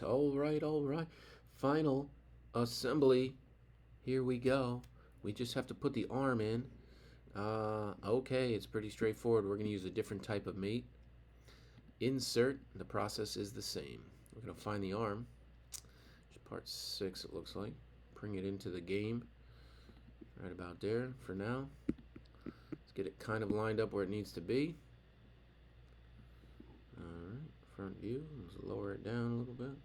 All right, all right. Final assembly. Here we go. We just have to put the arm in. Okay, it's pretty straightforward. We're going to use a different type of mate. Insert. The process is the same. We're going to find the arm. Part 6, it looks like. Bring it into the game. Right about there for now. Let's get it kind of lined up where it needs to be. Alright, front view. Let's lower it down a little bit.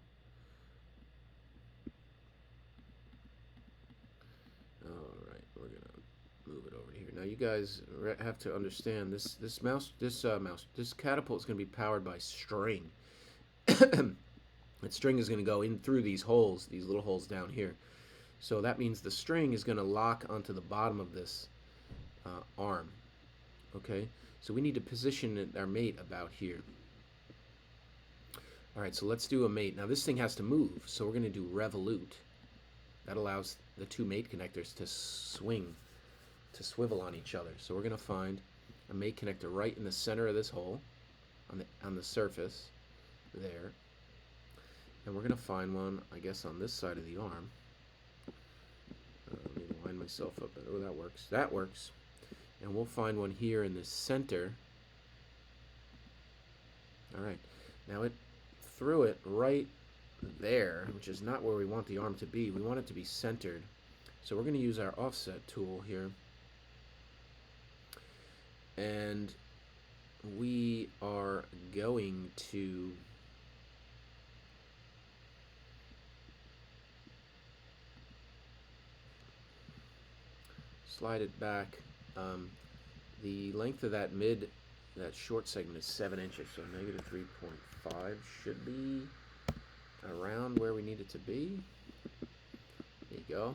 Alright, we're gonna move it over here. Now you guys have to understand this catapult is gonna be powered by string. That string is gonna go in through these holes, these little holes down here. So that means the string is gonna lock onto the bottom of this arm. Okay, so we need to position our mate about here. Alright, so let's do a mate. Now this thing has to move, so we're going to do revolute. That allows the two mate connectors to swing, to swivel on each other. So we're going to find a mate connector right in the center of this hole, on the surface, there. And we're going to find one, I guess, on this side of the arm. Let me line myself up. Oh, that works. That works. And we'll find one here in the center. Alright, now it threw it right there, which is not where we want the arm to be. We want it to be centered. So we're going to use our offset tool here. And we are going to slide it back. The length of that short segment is 7 inches, so negative 3.5 should be around where we need it to be. There you go.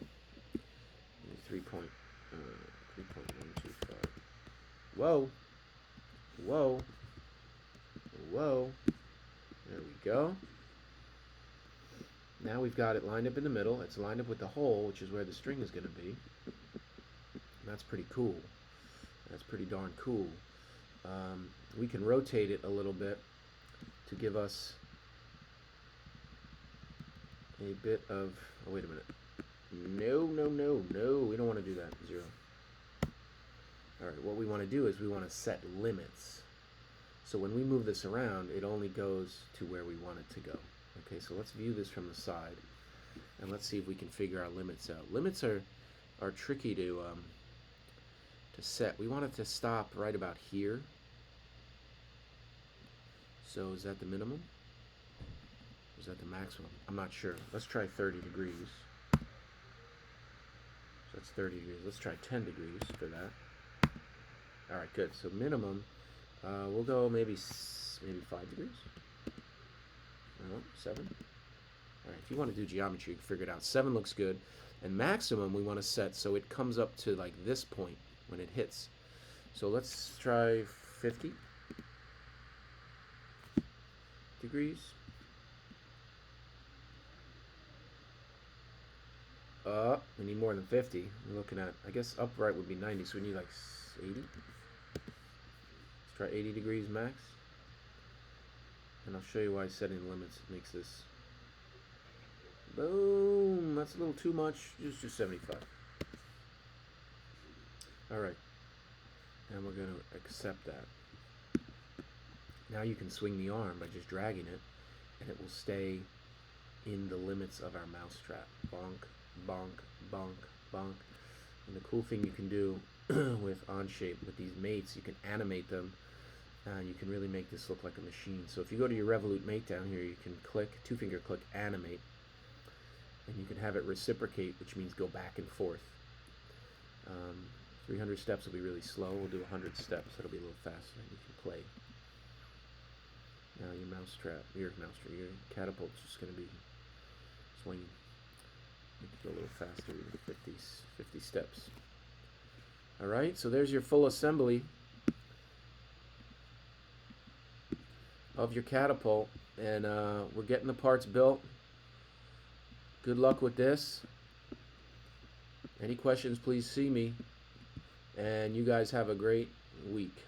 3.125. Whoa. Whoa. Whoa. There we go. Now we've got it lined up in the middle. It's lined up with the hole, which is where the string is going to be. And that's pretty cool. That's pretty darn cool. We can rotate it a little bit to give us a bit of... Oh, wait a minute. No, no, no, no. We don't want to do that. 0. Alright, what we want to do is we want to set limits. So when we move this around, it only goes to where we want it to go. Okay, so let's view this from the side. And let's see if we can figure our limits out. Limits are tricky to set. We want it to stop right about here. So is that the minimum? Or is that the maximum? I'm not sure. Let's try 30 degrees. So that's 30 degrees. Let's try 10 degrees for that. Alright, good. So minimum, we'll go maybe 5 degrees. No, 7. Alright, if you want to do geometry, you can figure it out. 7 looks good. And maximum we want to set so it comes up to like this point when it hits. So let's try 50 degrees. We need more than 50. We're looking at, I guess upright would be 90, so we need like 80. Let's try 80 degrees max. And I'll show you why setting limits makes this. Boom! That's a little too much. Just do 75. Alright. And we're going to accept that. Now you can swing the arm by just dragging it, and it will stay in the limits of our mousetrap. Bonk, bonk, bonk, bonk. And the cool thing you can do with OnShape, with these mates, you can animate them. You can really make this look like a machine. So if you go to your Revolute mate down here, you can click, 2-finger click, animate. And you can have it reciprocate, which means go back and forth. 300 steps will be really slow. We'll do 100 steps. It'll be a little faster, and you can play. Now your catapult's just going to be swinging. Make it go a little faster, 50 steps. Alright, so there's your full assembly of your catapult, and we're getting the parts built. Good luck with this. Any questions, please see me, and you guys have a great week.